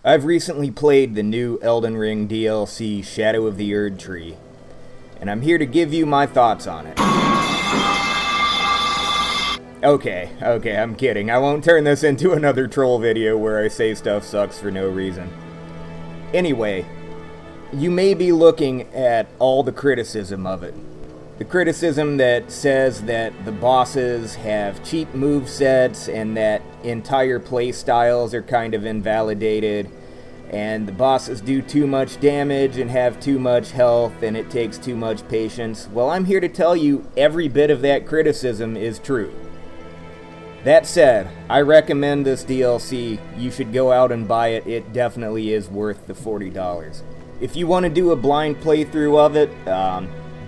I've recently played the new Elden Ring DLC, Shadow of the Erdtree, and I'm here to give you my thoughts on it. Okay, I'm kidding. I won't turn this into another troll video where I say stuff sucks for no reason. Anyway, you may be looking at all the criticism of it. The criticism that says that the bosses have cheap movesets and that entire playstyles are kind of invalidated, and the bosses do too much damage and have too much health and it takes too much patience. Well, I'm here to tell you every bit of that criticism is true. That said, I recommend this DLC. You should go out and buy it. It definitely is worth the $40. If you want to do a blind playthrough of it,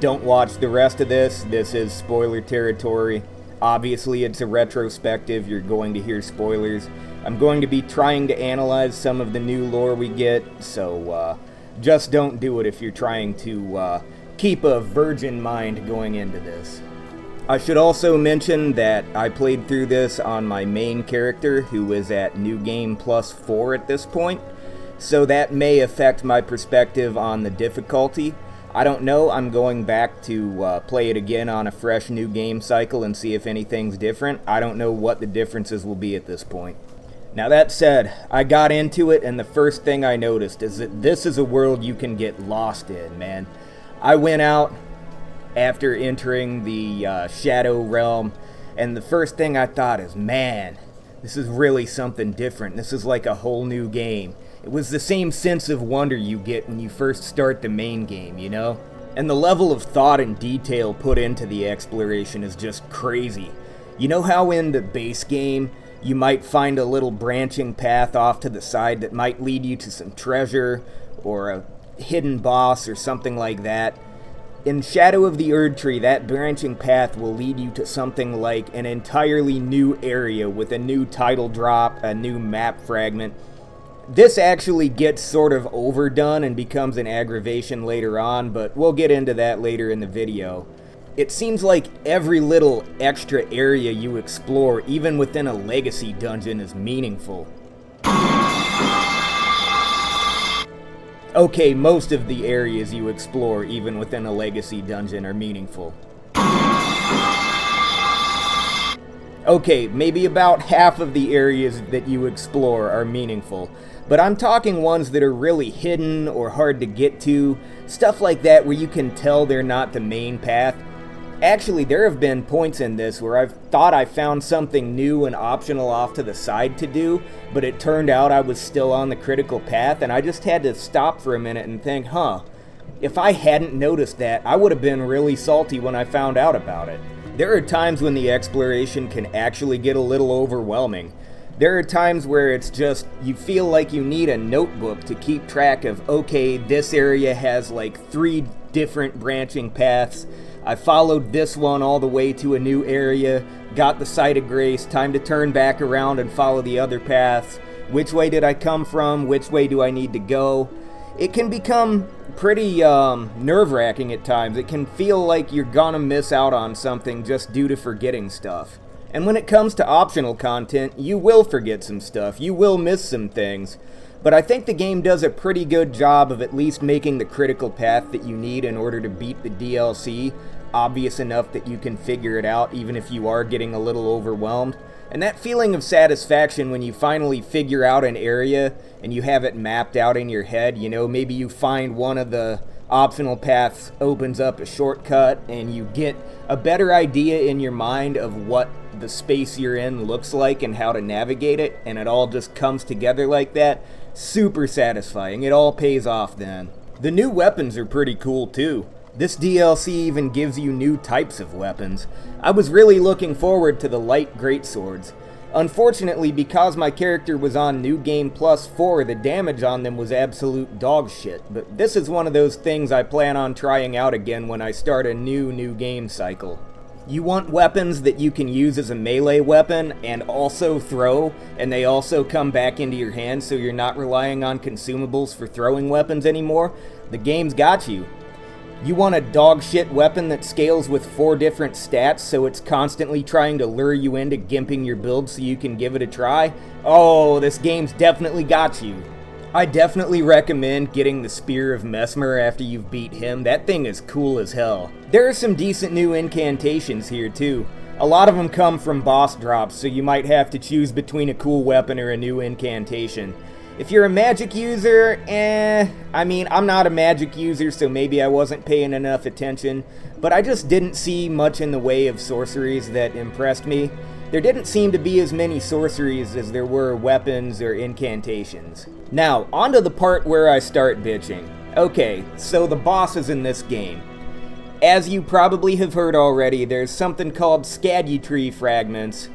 don't watch the rest of this. This is spoiler territory. Obviously, it's a retrospective. You're going to hear spoilers. I'm going to be trying to analyze some of the new lore we get, so just don't do it if you're trying to keep a virgin mind going into this. I should also mention that I played through this on my main character, who is at New Game Plus 4 at this point, so that may affect my perspective on the difficulty. I don't know. I'm going back to play it again on a fresh new game cycle and see if anything's different. I don't know what the differences will be at this point. Now that said, I got into it and the first thing I noticed is that this is a world you can get lost in, man. I went out after entering the Shadow Realm, and the first thing I thought is, man, this is really something different. This is like a whole new game. It was the same sense of wonder you get when you first start the main game, you know? And the level of thought and detail put into the exploration is just crazy. You know how in the base game, you might find a little branching path off to the side that might lead you to some treasure, or a hidden boss, or something like that? In Shadow of the Erdtree, that branching path will lead you to something like an entirely new area with a new title drop, a new map fragment. This actually gets sort of overdone and becomes an aggravation later on, but we'll get into that later in the video. It seems like every little extra area you explore, even within a legacy dungeon, is meaningful. Okay, most of the areas you explore, even within a legacy dungeon, are meaningful. Okay, maybe about half of the areas that you explore are meaningful. But I'm talking ones that are really hidden or hard to get to, stuff like that where you can tell they're not the main path. Actually, there have been points in this where I've thought I found something new and optional off to the side to do, but it turned out I was still on the critical path, and I just had to stop for a minute and think, if I hadn't noticed that, I would have been really salty when I found out about it. There are times when the exploration can actually get a little overwhelming. There are times where it's just, you feel like you need a notebook to keep track of, okay, this area has like 3 different branching paths. I followed this one all the way to a new area, got the Sight of Grace, time to turn back around and follow the other paths. Which way did I come from? Which way do I need to go? It can become pretty nerve-wracking at times. It can feel like you're gonna miss out on something just due to forgetting stuff. And when it comes to optional content, you will forget some stuff, you will miss some things. But I think the game does a pretty good job of at least making the critical path that you need in order to beat the DLC obvious enough that you can figure it out even if you are getting a little overwhelmed. And that feeling of satisfaction when you finally figure out an area and you have it mapped out in your head, you know, maybe you find one of the optional paths opens up a shortcut and you get a better idea in your mind of what the space you're in looks like and how to navigate it, and it all just comes together like that. Super satisfying. It all pays off then. The new weapons are pretty cool too. This DLC even gives you new types of weapons. I was really looking forward to the light greatswords. Unfortunately, because my character was on New Game Plus 4, the damage on them was absolute dog shit. But this is one of those things I plan on trying out again when I start a new game cycle. You want weapons that you can use as a melee weapon and also throw, and they also come back into your hand so you're not relying on consumables for throwing weapons anymore? The game's got you. You want a dog shit weapon that scales with 4 different stats so it's constantly trying to lure you into gimping your build so you can give it a try? Oh, this game's definitely got you. I definitely recommend getting the Spear of Mesmer after you've beat him. That thing is cool as hell. There are some decent new incantations here too. A lot of them come from boss drops, so you might have to choose between a cool weapon or a new incantation. If you're a magic user, I mean, I'm not a magic user, so maybe I wasn't paying enough attention, but I just didn't see much in the way of sorceries that impressed me. There didn't seem to be as many sorceries as there were weapons or incantations. Now, on to the part where I start bitching. Okay, so the bosses in this game. As you probably have heard already, there's something called Erdtree fragments,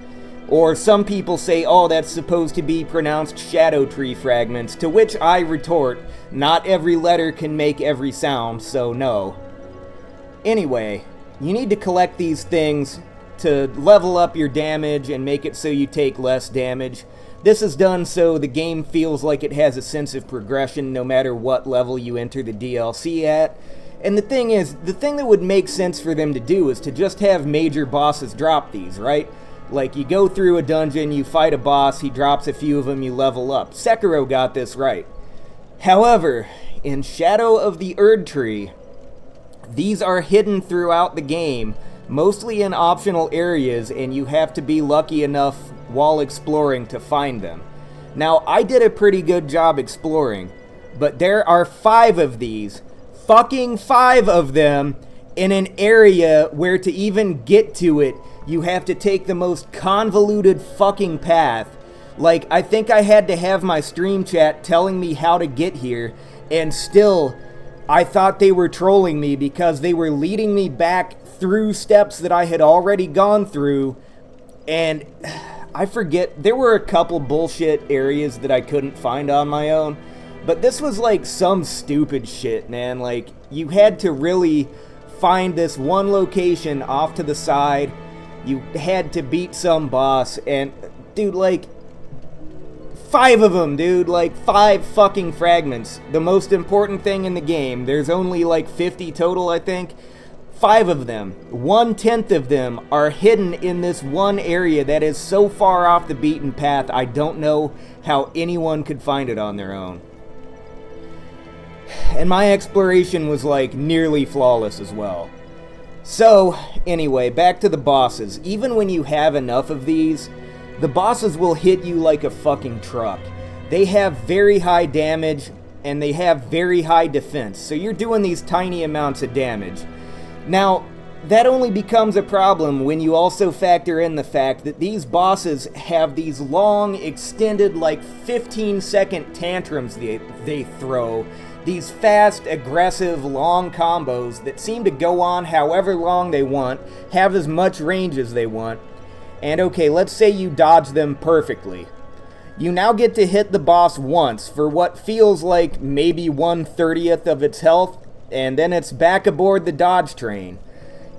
or some people say, oh, that's supposed to be pronounced Shadow Tree fragments, to which I retort, not every letter can make every sound, so no. Anyway, you need to collect these things to level up your damage and make it so you take less damage. This is done so the game feels like it has a sense of progression no matter what level you enter the DLC at. And the thing is, the thing that would make sense for them to do is to just have major bosses drop these, right? Like, you go through a dungeon, you fight a boss, he drops a few of them, you level up. Sekiro got this right. However, in Shadow of the Erdtree, these are hidden throughout the game, mostly in optional areas, and you have to be lucky enough while exploring to find them. Now, I did a pretty good job exploring, but there are 5 of these, fucking 5 of them, in an area where to even get to it, you have to take the most convoluted fucking path. Like, I think I had to have my stream chat telling me how to get here, and still, I thought they were trolling me because they were leading me back through steps that I had already gone through, and I forget, there were a couple bullshit areas that I couldn't find on my own, but this was like some stupid shit, man. Like, you had to really find this one location off to the side. You had to beat some boss, and, dude, like, 5 of them, dude, like, 5 fucking fragments. The most important thing in the game. There's only, like, 50 total, I think. 5 of them, 1/10 of them, are hidden in this one area that is so far off the beaten path, I don't know how anyone could find it on their own. And my exploration was, like, nearly flawless as well. So, anyway, back to the bosses. Even when you have enough of these, the bosses will hit you like a fucking truck. They have very high damage, and they have very high defense, so you're doing these tiny amounts of damage. Now, that only becomes a problem when you also factor in the fact that these bosses have these long, extended, like 15-second tantrums they throw. These fast, aggressive, long combos that seem to go on however long they want, have as much range as they want. And okay, let's say you dodge them perfectly. You now get to hit the boss once for what feels like maybe 1/30th of its health, and then it's back aboard the dodge train.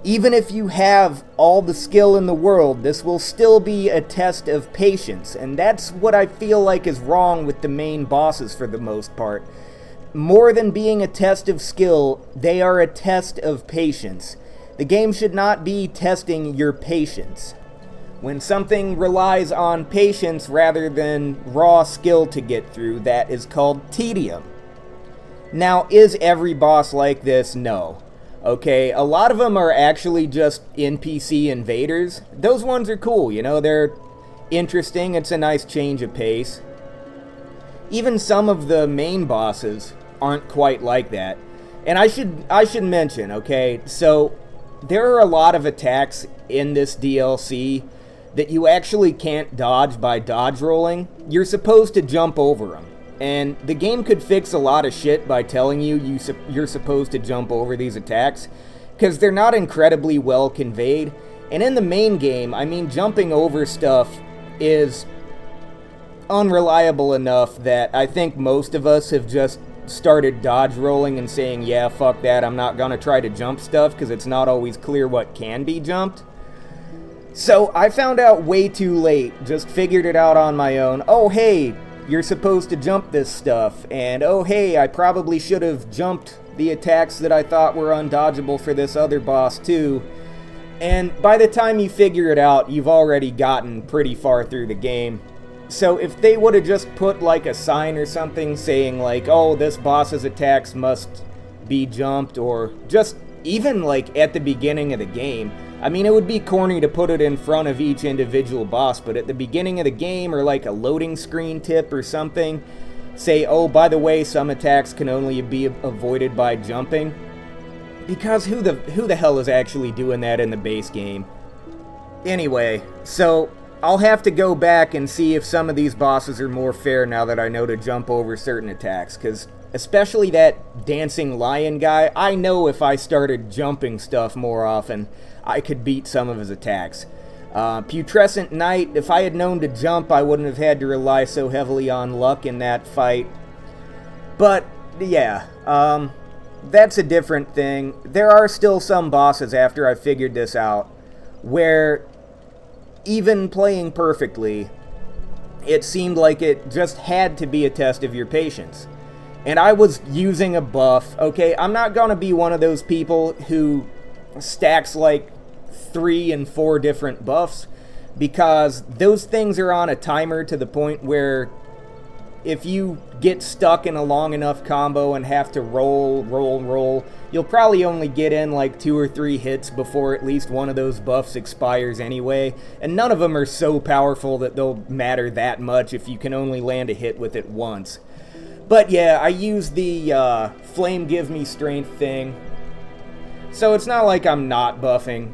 Even if you have all the skill in the world, this will still be a test of patience, and that's what I feel like is wrong with the main bosses for the most part. More than being a test of skill, they are a test of patience. The game should not be testing your patience. When something relies on patience rather than raw skill to get through, that is called tedium. Now, is every boss like this? No. Okay, a lot of them are actually just NPC invaders. Those ones are cool, you know, they're interesting, it's a nice change of pace. Even some of the main bosses aren't quite like that. And I should mention, okay, so there are a lot of attacks in this DLC that you actually can't dodge by dodge rolling. You're supposed to jump over them. And the game could fix a lot of shit by telling you're supposed to jump over these attacks, because they're not incredibly well conveyed. And in the main game, I mean, jumping over stuff is unreliable enough that I think most of us have just started dodge rolling and saying, yeah, fuck that, I'm not gonna try to jump stuff because it's not always clear what can be jumped. So I found out way too late, just figured it out on my own. Oh hey, you're supposed to jump this stuff, and oh hey, I probably should have jumped the attacks that I thought were undodgeable for this other boss too. And by the time you figure it out, you've already gotten pretty far through the game. So if they would have just put like a sign or something saying like, oh, this boss's attacks must be jumped, or just even like at the beginning of the game. I mean, it would be corny to put it in front of each individual boss, but at the beginning of the game, or like a loading screen tip or something, say, oh, by the way, some attacks can only be avoided by jumping. Because who the hell is actually doing that in the base game? Anyway, so I'll have to go back and see if some of these bosses are more fair now that I know to jump over certain attacks, because especially that dancing lion guy, I know if I started jumping stuff more often, I could beat some of his attacks. Putrescent Knight, if I had known to jump, I wouldn't have had to rely so heavily on luck in that fight. But, yeah, that's a different thing. There are still some bosses after I figured this out, where even playing perfectly, it seemed like it just had to be a test of your patience. And I was using a buff, okay? I'm not gonna be one of those people who stacks like 3 and 4 different buffs, because those things are on a timer to the point where if you get stuck in a long enough combo and have to roll, you'll probably only get in like 2 or 3 hits before at least one of those buffs expires anyway, and none of them are so powerful that they'll matter that much if you can only land a hit with it once. But yeah, I use the Flame Give Me Strength thing, so it's not like I'm not buffing.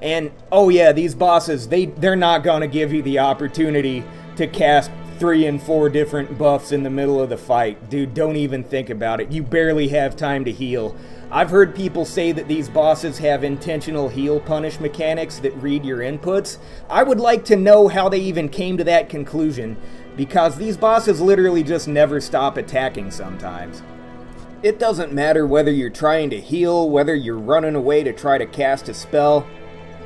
And, oh yeah, these bosses, they're not gonna give you the opportunity to cast 3 and 4 different buffs in the middle of the fight. Dude, don't even think about it. You barely have time to heal. I've heard people say that these bosses have intentional heal punish mechanics that read your inputs. I would like to know how they even came to that conclusion, because these bosses literally just never stop attacking sometimes. It doesn't matter whether you're trying to heal, whether you're running away to try to cast a spell,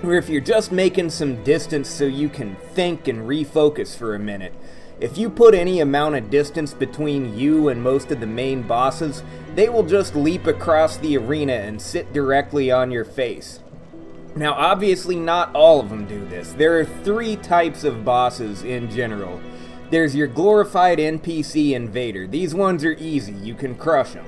or if you're just making some distance so you can think and refocus for a minute. If you put any amount of distance between you and most of the main bosses, they will just leap across the arena and sit directly on your face. Now, obviously not all of them do this. There are 3 types of bosses in general. There's your glorified NPC invader. These ones are easy, you can crush them.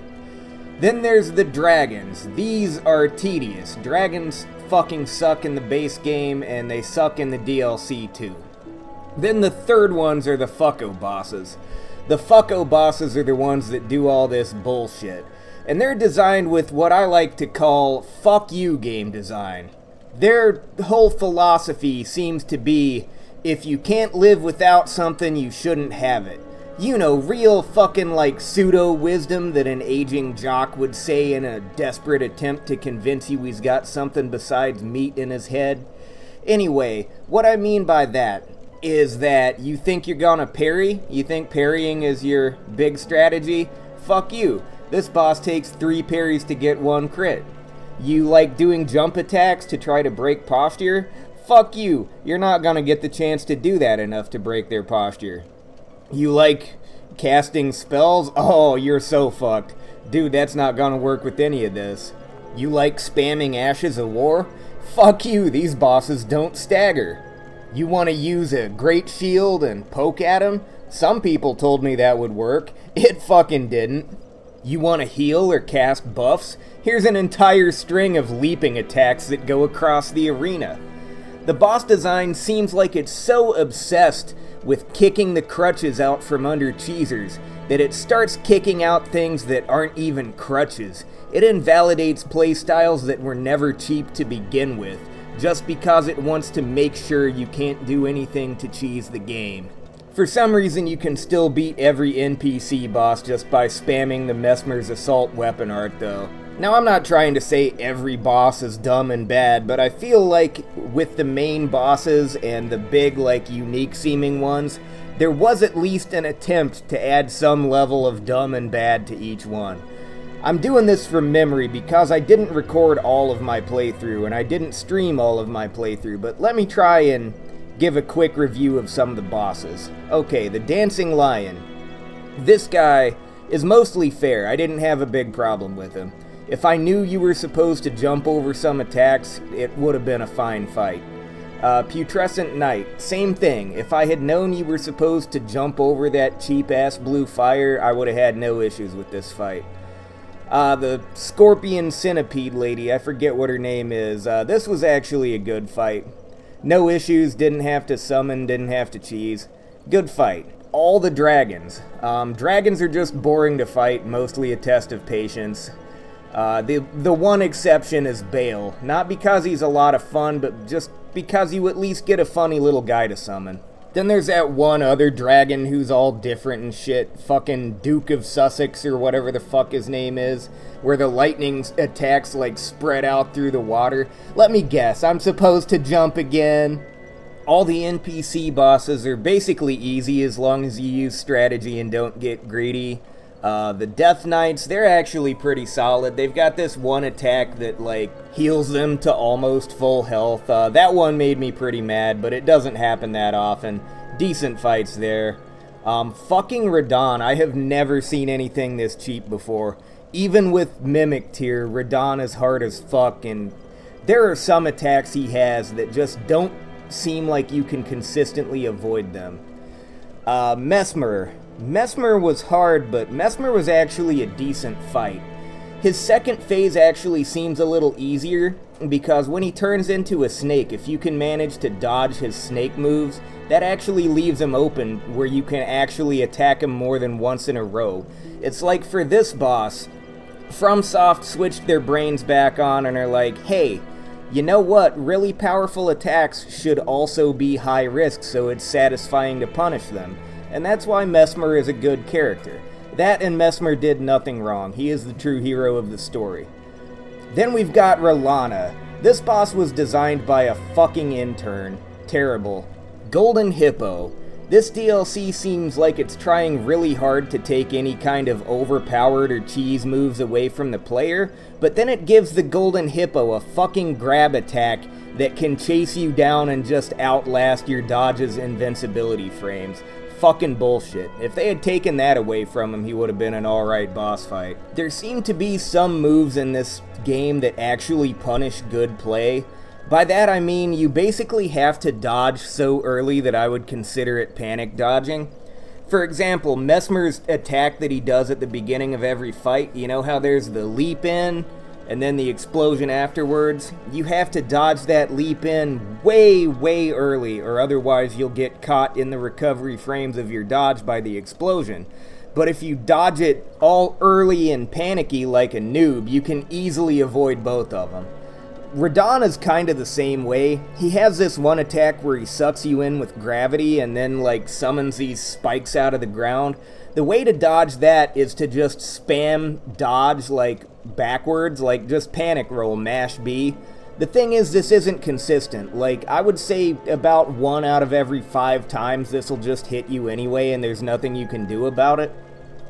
Then there's the dragons. These are tedious. Dragons fucking suck in the base game, and they suck in the DLC too. Then the third ones are the fucko bosses. The fucko bosses are the ones that do all this bullshit. And they're designed with what I like to call fuck you game design. Their whole philosophy seems to be, if you can't live without something, you shouldn't have it. You know, real fucking like pseudo-wisdom that an aging jock would say in a desperate attempt to convince you he's got something besides meat in his head. Anyway, what I mean by that is that you think you're gonna parry? You think parrying is your big strategy? Fuck you. This boss takes 3 parries to get 1 crit. You like doing jump attacks to try to break posture? Fuck you. You're not gonna get the chance to do that enough to break their posture. You like casting spells? Oh, you're so fucked. Dude, that's not gonna work with any of this. You like spamming Ashes of War? Fuck you, these bosses don't stagger. You want to use a great shield and poke at them? Some people told me that would work. It fucking didn't. You want to heal or cast buffs? Here's an entire string of leaping attacks that go across the arena. The boss design seems like it's so obsessed with kicking the crutches out from under cheesers that it starts kicking out things that aren't even crutches. It invalidates playstyles that were never cheap to begin with, just because it wants to make sure you can't do anything to cheese the game. For some reason, you can still beat every NPC boss just by spamming the Messmer's assault weapon art, though. Now, I'm not trying to say every boss is dumb and bad, but I feel like with the main bosses and the big, like, unique-seeming ones, there was at least an attempt to add some level of dumb and bad to each one. I'm doing this from memory because I didn't record all of my playthrough and I didn't stream all of my playthrough, but let me try and give a quick review of some of the bosses. Okay, the Dancing Lion. This guy is mostly fair. I didn't have a big problem with him. If I knew you were supposed to jump over some attacks, it would have been a fine fight. Putrescent Knight, same thing. If I had known you were supposed to jump over that cheap-ass blue fire, I would have had no issues with this fight. The Scorpion Centipede lady, I forget what her name is. This was actually a good fight. No issues, didn't have to summon, didn't have to cheese. Good fight. All the dragons. Dragons are just boring to fight, mostly a test of patience. The one exception is Bale. Not because he's a lot of fun, but just because you at least get a funny little guy to summon. Then there's that one other dragon who's all different and shit. Fucking Duke of Sussex or whatever the fuck his name is. Where the lightning attacks like spread out through the water. Let me guess, I'm supposed to jump again? All the NPC bosses are basically easy as long as you use strategy and don't get greedy. The Death Knights, they're actually pretty solid. They've got this one attack that, like, heals them to almost full health. That one made me pretty mad, but it doesn't happen that often. Decent fights there. Fucking Radon, I have never seen anything this cheap before. Even with Mimic tier, Radon is hard as fuck, and there are some attacks he has that just don't seem like you can consistently avoid them. Mesmer. Mesmer was hard, but Mesmer was actually a decent fight. His second phase actually seems a little easier, because when he turns into a snake, if you can manage to dodge his snake moves, that actually leaves him open where you can actually attack him more than once in a row. It's like for this boss, FromSoft switched their brains back on and are like, hey, you know what, really powerful attacks should also be high risk, so it's satisfying to punish them. And that's why Mesmer is a good character. That and Mesmer did nothing wrong. He is the true hero of the story. Then we've got R'Lana. This boss was designed by a fucking intern. Terrible. Golden Hippo. This DLC seems like it's trying really hard to take any kind of overpowered or cheese moves away from the player, but then it gives the Golden Hippo a fucking grab attack that can chase you down and just outlast your dodge's invincibility frames. Fucking bullshit. If they had taken that away from him, he would have been an alright boss fight. There seem to be some moves in this game that actually punish good play. By that I mean you basically have to dodge so early that I would consider it panic dodging. For example, Mesmer's attack that he does at the beginning of every fight, you know how there's the leap in and then the explosion afterwards? You have to dodge that leap in way early, or otherwise you'll get caught in the recovery frames of your dodge by the explosion. But if you dodge it all early and panicky like a noob, you can easily avoid both of them. Radon is kind of the same way. He has this one attack where he sucks you in with gravity and then like summons these spikes out of the ground. The way to dodge that is to just spam dodge like backwards, like just panic roll, mash B. The thing is, this isn't consistent. Like, I would say about 1 out of every 5 times this will just hit you anyway and there's nothing you can do about it.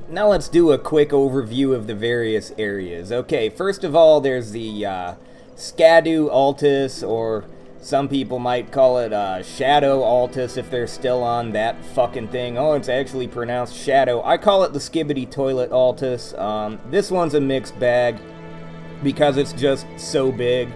Now let's do a quick overview of the various areas. Okay, first of all, there's the Skadu Altus, or some people might call it Shadow Altus if they're still on that fucking thing. Oh, it's actually pronounced Shadow. I call it the Skibbity Toilet Altus. This one's a mixed bag because it's just so big.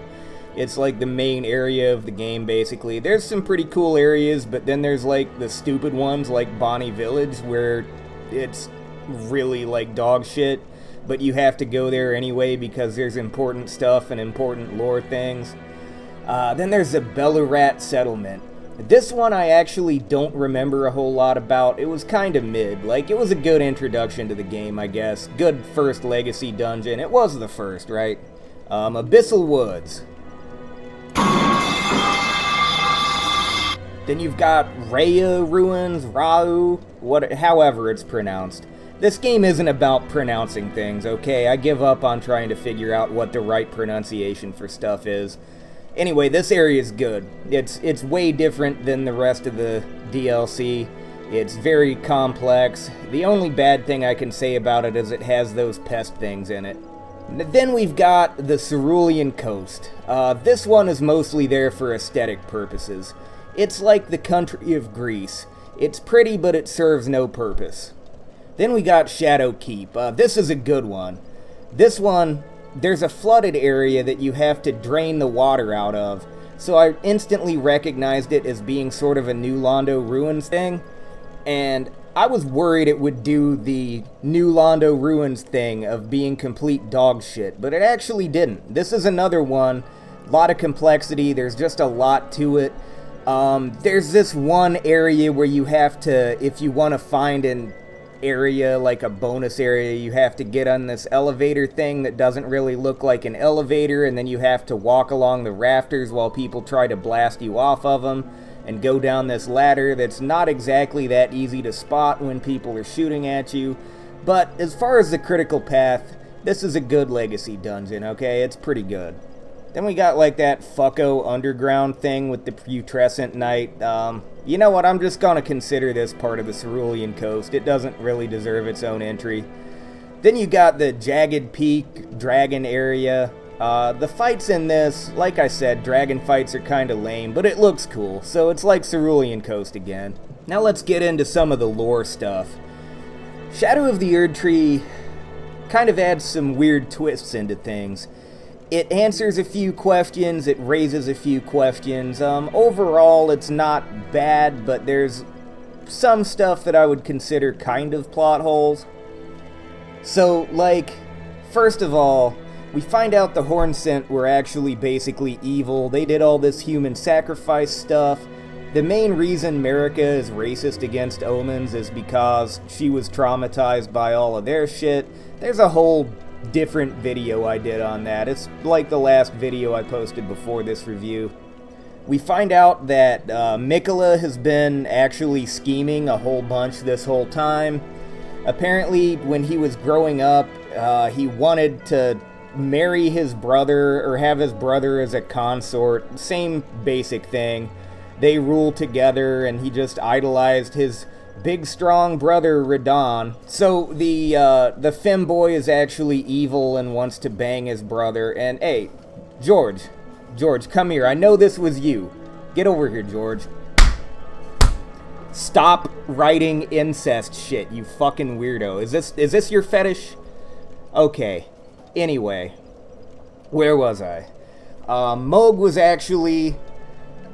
It's like the main area of the game, basically. There's some pretty cool areas, but then there's like the stupid ones like Bonnie Village, where it's really like dog shit. But you have to go there anyway because there's important stuff and important lore things. Then there's the Belurat Settlement. This one I actually don't remember a whole lot about. It was kind of mid. Like, it was a good introduction to the game, I guess. Good first Legacy dungeon. It was the first, right? Abyssal Woods. Then you've got Raya Ruins, Rau, however it's pronounced. This game isn't about pronouncing things, okay? I give up on trying to figure out what the right pronunciation for stuff is. Anyway, this area is good. It's way different than the rest of the DLC. It's very complex. The only bad thing I can say about it is it has those pest things in it. Then we've got the Cerulean Coast. This one is mostly there for aesthetic purposes. It's like the country of Greece. It's pretty, but it serves no purpose. Then we got Shadow Keep. This is a good one. This one, there's a flooded area that you have to drain the water out of. so I instantly recognized it as being sort of a New Londo Ruins thing, and I was worried it would do the New Londo Ruins thing of being complete dog shit, but it actually didn't. This is another one, a lot of complexity, there's just a lot to it. There's this one area where you have to, if you want to find an area, like a bonus area, you have to get on this elevator thing that doesn't really look like an elevator, and then you have to walk along the rafters while people try to blast you off of them, and go down this ladder that's not exactly that easy to spot when people are shooting at you. But as far as the critical path, this is a good legacy dungeon, okay? It's pretty good. Then we got like that fucko underground thing with the putrescent knight. You know what, I'm just gonna consider this part of the Cerulean Coast. It doesn't really deserve its own entry. Then you got the Jagged Peak dragon area. The fights in this, like I said, dragon fights are kinda lame, but it looks cool, so it's like Cerulean Coast again. Now let's get into some of the lore stuff. Shadow of the Erdtree kind of adds some weird twists into things. It answers a few questions, it raises a few questions. Overall, it's not bad, but there's some stuff that I would consider kind of plot holes. So, like, first of all, we find out the Hornsent were actually basically evil. They did all this human sacrifice stuff. The main reason Marika is racist against Omens is because she was traumatized by all of their shit. There's a whole different video I did on that. It's like the last video I posted before this review. We find out that Mikola has been actually scheming a whole bunch this whole time. Apparently, when he was growing up, he wanted to marry his brother or have his brother as a consort. Same basic thing. They rule together, and he just idolized his big strong brother Radon. So the femboy is actually evil and wants to bang his brother. And hey, George, come here. I know this was you. Get over here, George. Stop writing incest shit, you fucking weirdo. Is this your fetish? Okay. Anyway, where was I? Moog was actually,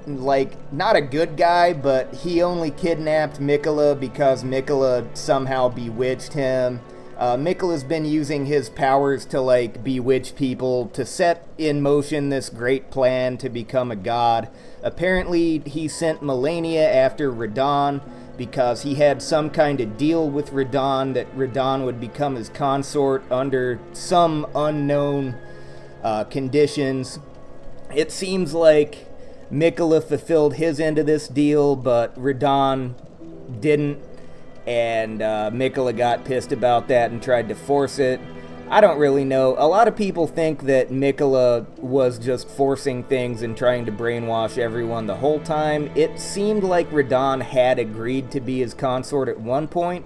like, not a good guy, but he only kidnapped Mikola because Mikola somehow bewitched him. Mikola's been using his powers to, like, bewitch people to set in motion this great plan to become a god. Apparently, he sent Melania after Radon because he had some kind of deal with Radon that Radon would become his consort under some unknown conditions. It seems like Mikola fulfilled his end of this deal, but Radon didn't, and Mikola got pissed about that and tried to force it. I don't really know. A lot of people think that Mikola was just forcing things and trying to brainwash everyone the whole time. It seemed like Radon had agreed to be his consort at one point,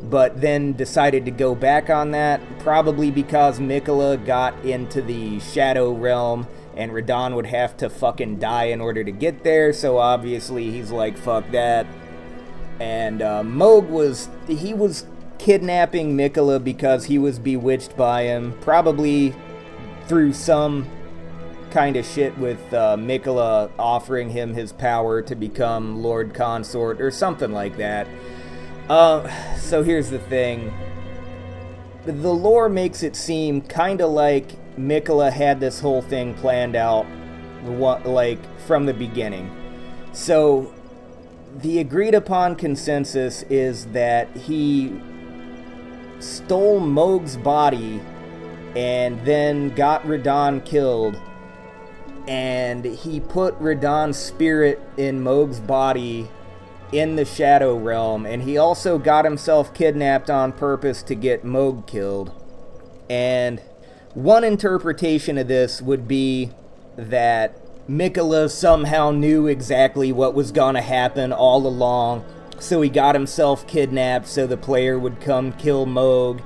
but then decided to go back on that, probably because Mikola got into the Shadow Realm and Radon would have to fucking die in order to get there, so obviously he's like, fuck that. And Moog was kidnapping Mikola because he was bewitched by him, probably through some kind of shit with Mikola offering him his power to become Lord Consort or something like that. So here's the thing. The lore makes it seem kind of like Mikola had this whole thing planned out, like, from the beginning. So the agreed upon consensus is that he stole Moog's body and then got Radon killed, and he put Radon's spirit in Moog's body in the Shadow Realm, and he also got himself kidnapped on purpose to get Moog killed. And one interpretation of this would be that Mikola somehow knew exactly what was gonna happen all along, so he got himself kidnapped so the player would come kill Moog,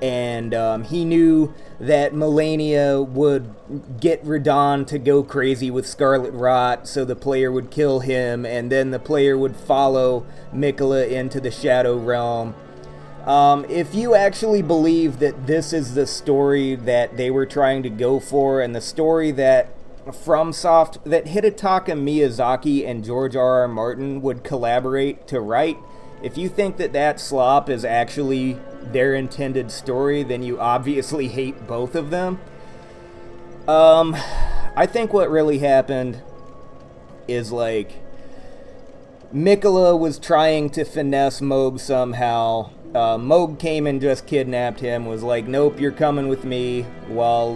and he knew that Melania would get Radon to go crazy with Scarlet Rot, so the player would kill him, and then the player would follow Mikola into the Shadow Realm. If you actually believe that this is the story that they were trying to go for, and the story that FromSoft that Hidetaka Miyazaki and George R.R. Martin would collaborate to write, if you think that that slop is actually their intended story, then you obviously hate both of them. I think what really happened is, like, Mikola was trying to finesse Moog somehow. Moog came and just kidnapped him, was like, nope, you're coming with me, while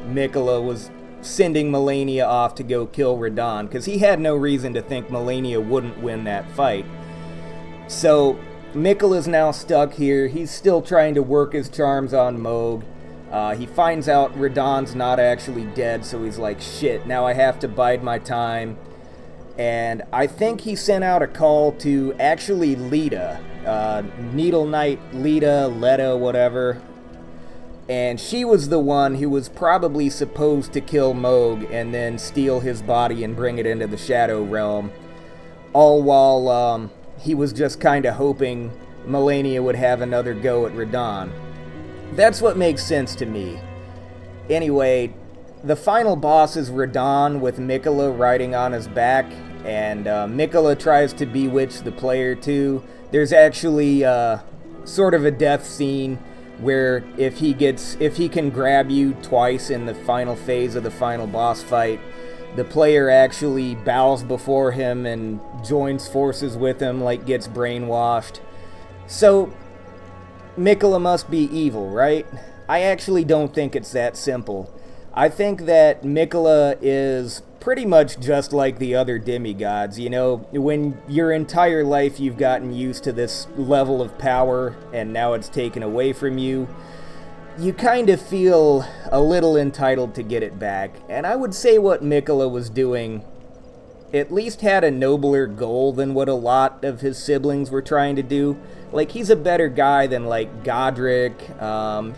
Mikola was sending Melania off to go kill Radahn, because he had no reason to think Melania wouldn't win that fight. So Mikola's now stuck here. He's still trying to work his charms on Moog. He finds out Radahn's not actually dead, so he's like, shit, now I have to bide my time. And I think he sent out a call to actually Lita, Needle Knight Leta, whatever. And she was the one who was probably supposed to kill Moog and then steal his body and bring it into the Shadow Realm. All while he was just kind of hoping Melania would have another go at Radahn. That's what makes sense to me. Anyway, the final boss is Radahn with Mikola riding on his back, and Mikola tries to bewitch the player too. There's actually sort of a death scene where if he can grab you twice in the final phase of the final boss fight, the player actually bows before him and joins forces with him, like gets brainwashed. So Mikola must be evil, right? I actually don't think it's that simple. I think that Mikola is pretty much just like the other demigods. You know, when your entire life you've gotten used to this level of power and now it's taken away from you, you kind of feel a little entitled to get it back. And I would say what Mikola was doing at least had a nobler goal than what a lot of his siblings were trying to do. Like, he's a better guy than, like, Godric.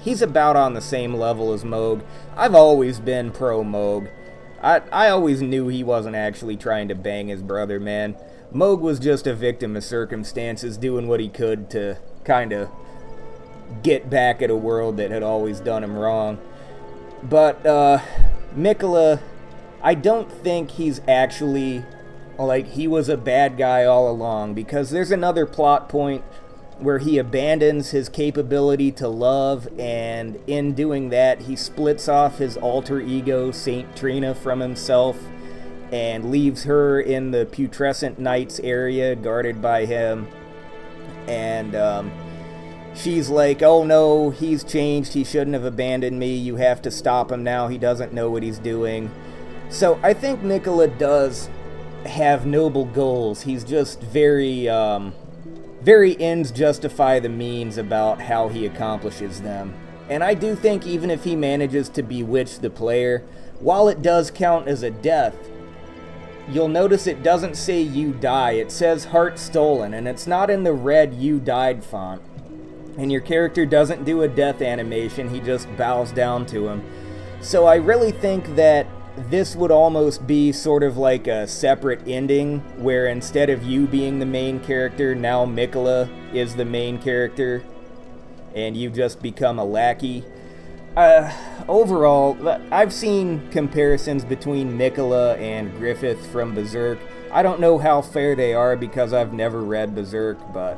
He's about on the same level as Moog. I've always been pro-Moog. I always knew he wasn't actually trying to bang his brother, man. Moog was just a victim of circumstances, doing what he could to kind of get back at a world that had always done him wrong. But, Mikola, I don't think he's actually, like, he was a bad guy all along, because there's another plot point where he abandons his capability to love, and in doing that, he splits off his alter ego, Saint Trina, from himself, and leaves her in the Putrescent Knights area, guarded by him. And, she's like, oh no, he's changed, he shouldn't have abandoned me, you have to stop him now, he doesn't know what he's doing. So, I think Mikola does have noble goals. He's just very ends justify the means about how he accomplishes them. And I do think even if he manages to bewitch the player, while it does count as a death, you'll notice it doesn't say you die, it says heart stolen, and it's not in the red you died font. And your character doesn't do a death animation, he just bows down to him. So I really think that this would almost be sort of like a separate ending, where instead of you being the main character, now Mikola is the main character, and you just become a lackey. Overall, I've seen comparisons between Mikola and Griffith from Berserk. I don't know how fair they are because I've never read Berserk, but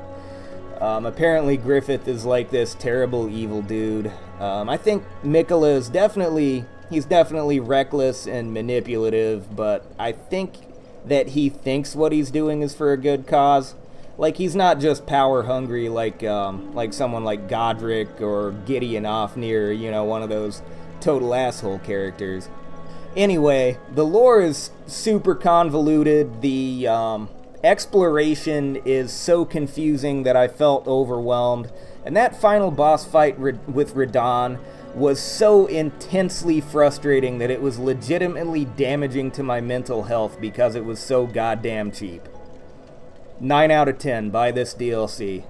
apparently Griffith is like this terrible evil dude. I think Mikola is he's definitely reckless and manipulative, but I think that he thinks what he's doing is for a good cause. Like, he's not just power hungry like someone like Godric or Gideon Ofnir, you know, one of those total asshole characters. Anyway, the lore is super convoluted. The exploration is so confusing that I felt overwhelmed. And that final boss fight with Radahn was so intensely frustrating that it was legitimately damaging to my mental health because it was so goddamn cheap. 9 out of 10, buy this DLC.